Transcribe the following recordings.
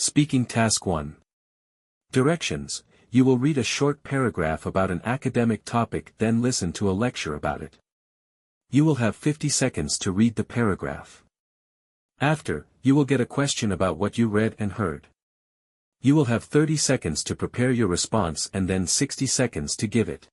Speaking Task 1. Directions. You will read a short paragraph about an academic topic, then listen to a lecture about it. You will have 50 seconds to read the paragraph. After, you will get a question about what you read and heard. You will have 30 seconds to prepare your response and then 60 seconds to give it.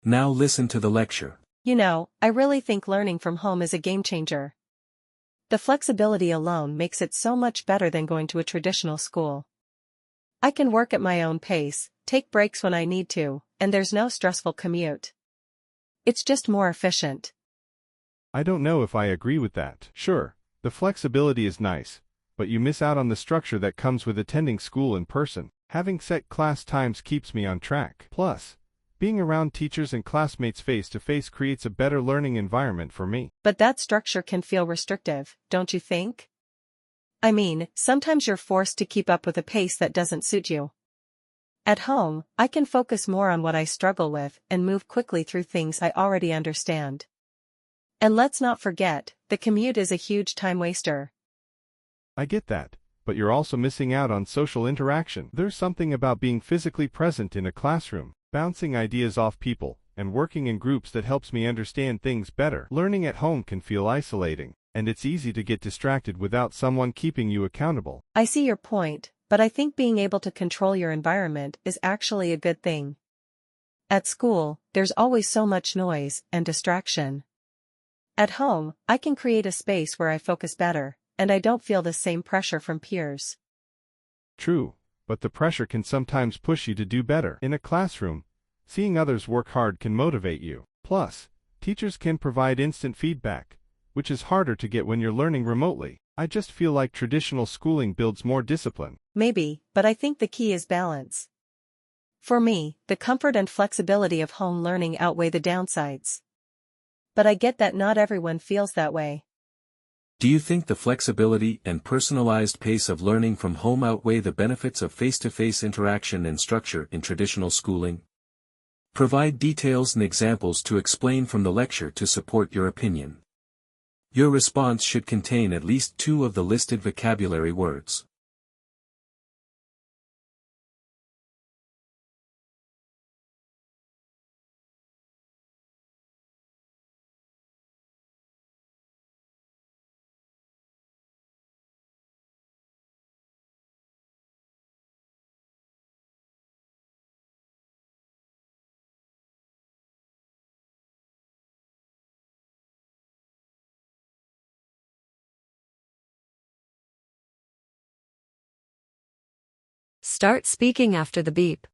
Now listen to the lecture. I really think learning from home is a game changer. The flexibility alone makes it so much better than going to a traditional school. I can work at my own pace, take breaks when I need to, and there's no stressful commute. It's just more efficient. I don't know if I agree with that. Sure, the flexibility is nice, but you miss out on the structure that comes with attending school in person. Having set class times keeps me on track. Plus, being around teachers and classmates face-to-face creates a better learning environment for me. But that structure can feel restrictive, don't you think? I mean, sometimes you're forced to keep up with a pace that doesn't suit you. At home, I can focus more on what I struggle with and move quickly through things I already understand. And let's not forget, the commute is a huge time waster. I get that, but you're also missing out on social interaction. There's something about being physically present in a classroom, bouncing ideas off people, and working in groups that helps me understand things better. Learning at home can feel isolating, and it's easy to get distracted without someone keeping you accountable. I see your point, but I think being able to control your environment is actually a good thing. At school, there's always so much noise and distraction. At home, I can create a space where I focus better, and I don't feel the same pressure from peers. True, but the pressure can sometimes push you to do better. In a classroom, seeing others work hard can motivate you. Plus, teachers can provide instant feedback, which is harder to get when you're learning remotely. I just feel like traditional schooling builds more discipline. Maybe, but I think the key is balance. For me, the comfort and flexibility of home learning outweigh the downsides. But I get that not everyone feels that way. Do you think the flexibility and personalized pace of learning from home outweigh the benefits of face-to-face interaction and structure in traditional schooling? Provide details and examples to explain from the lecture to support your opinion. Your response should contain at least 2 of the listed vocabulary words. Start speaking after the beep.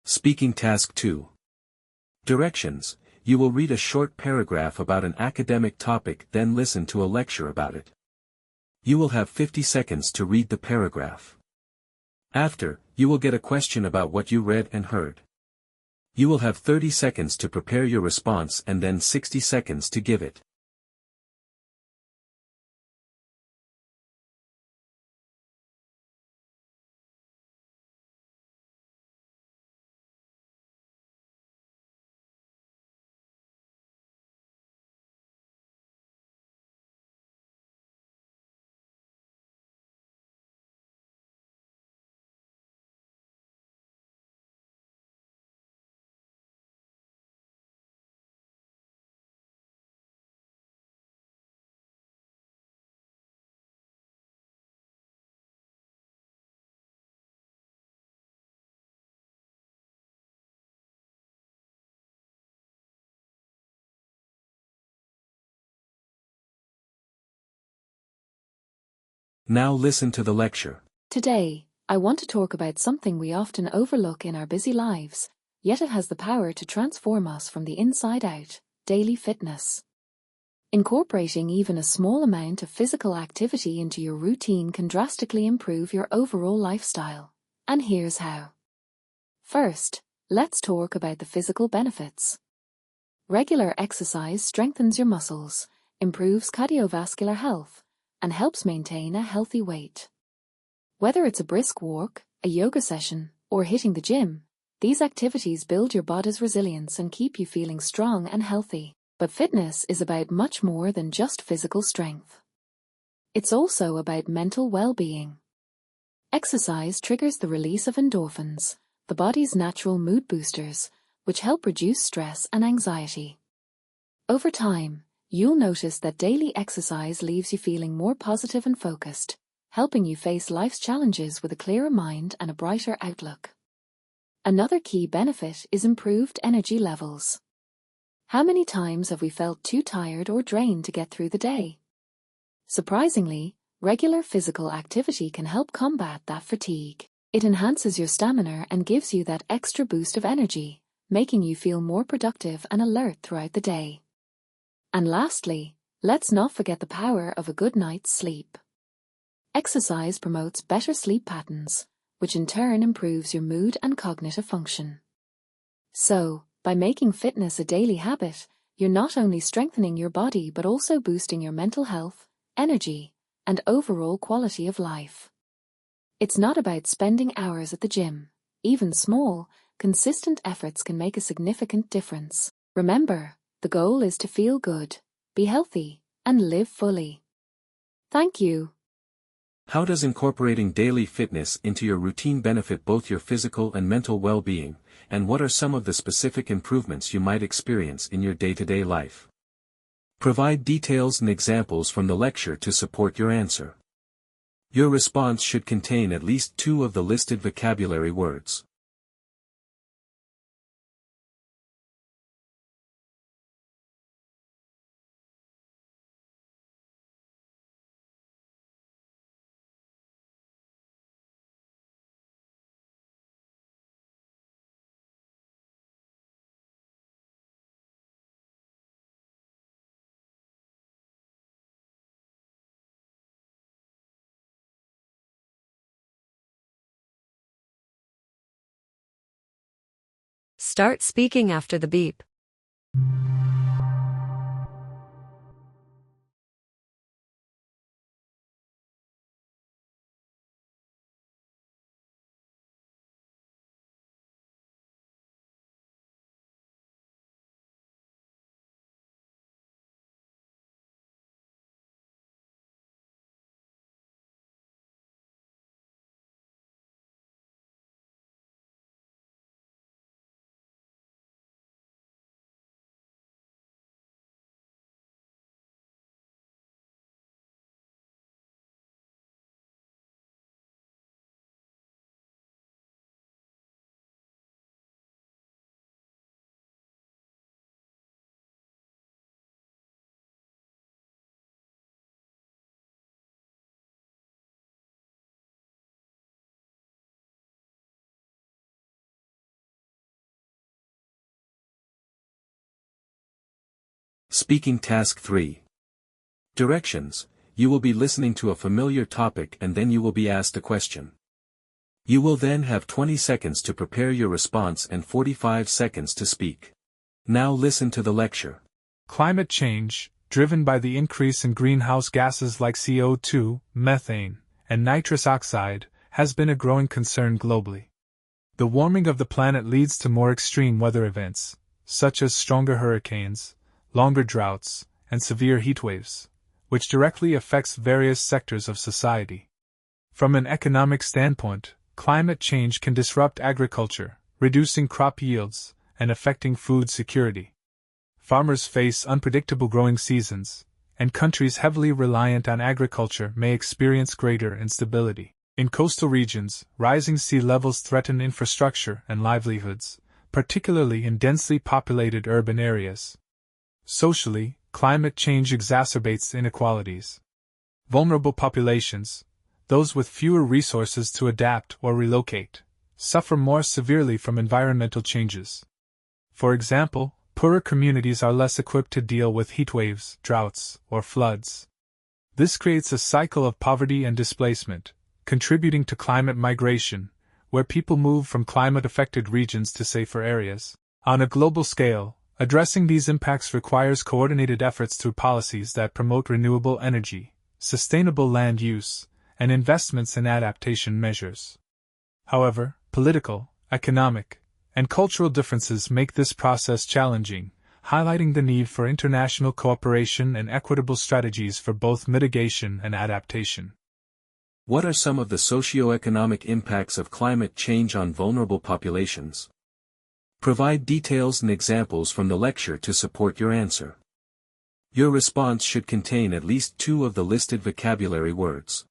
Speaking Task 2. Directions. you will read a short paragraph about an academic topic, then listen to a lecture about it. You will have 50 seconds to read the paragraph. After, you will get a question about what you read and heard. You will have 30 seconds to prepare your response and then 60 seconds to give it. Now listen to the lecture. Today, I want to talk about something we often overlook in our busy lives, yet it has the power to transform us from the inside out: daily fitness. Incorporating even a small amount of physical activity into your routine can drastically improve your overall lifestyle. And here's how. First, let's talk about the physical benefits. Regular exercise strengthens your muscles, improves cardiovascular health, and helps maintain a healthy weight. Whether it's a brisk walk, a yoga session, or hitting the gym, these activities build your body's resilience and keep you feeling strong and healthy. But fitness is about much more than just physical strength. It's also about mental well-being. Exercise triggers the release of endorphins, the body's natural mood boosters, which help reduce stress and anxiety. Over time, you'll notice that daily exercise leaves you feeling more positive and focused, helping you face life's challenges with a clearer mind and a brighter outlook. Another key benefit is improved energy levels. How many times have we felt too tired or drained to get through the day? Surprisingly, regular physical activity can help combat that fatigue. It enhances your stamina and gives you that extra boost of energy, making you feel more productive and alert throughout the day. And lastly, let's not forget the power of a good night's sleep. Exercise promotes better sleep patterns, which in turn improves your mood and cognitive function. So, by making fitness a daily habit, you're not only strengthening your body but also boosting your mental health, energy, and overall quality of life. It's not about spending hours at the gym. Even small, consistent efforts can make a significant difference. Remember, the goal is to feel good, be healthy, and live fully. Thank you. How does incorporating daily fitness into your routine benefit both your physical and mental well-being, and what are some of the specific improvements you might experience in your day-to-day life? Provide details and examples from the lecture to support your answer. Your response should contain at least 2 of the listed vocabulary words. Start speaking after the beep. Speaking Task 3. Directions. You will be listening to a familiar topic and then you will be asked a question. You will then have 20 seconds to prepare your response and 45 seconds to speak. Now listen to the lecture. Climate change, driven by the increase in greenhouse gases like CO2, methane, and nitrous oxide, has been a growing concern globally. The warming of the planet leads to more extreme weather events, such as stronger hurricanes, longer droughts, and severe heat waves, which directly affects various sectors of society. From an economic standpoint, climate change can disrupt agriculture, reducing crop yields, and affecting food security. Farmers face unpredictable growing seasons, and countries heavily reliant on agriculture may experience greater instability. In coastal regions, rising sea levels threaten infrastructure and livelihoods, particularly in densely populated urban areas. Socially, climate change exacerbates inequalities. Vulnerable populations, those with fewer resources to adapt or relocate, suffer more severely from environmental changes. For example, poorer communities are less equipped to deal with heat waves, droughts, or floods. This creates a cycle of poverty and displacement, contributing to climate migration, where people move from climate-affected regions to safer areas. On a global scale, addressing these impacts requires coordinated efforts through policies that promote renewable energy, sustainable land use, and investments in adaptation measures. However, political, economic, and cultural differences make this process challenging, highlighting the need for international cooperation and equitable strategies for both mitigation and adaptation. What are some of the socio-economic impacts of climate change on vulnerable populations? Provide details and examples from the lecture to support your answer. Your response should contain at least 2 of the listed vocabulary words.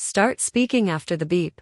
Start speaking after the beep.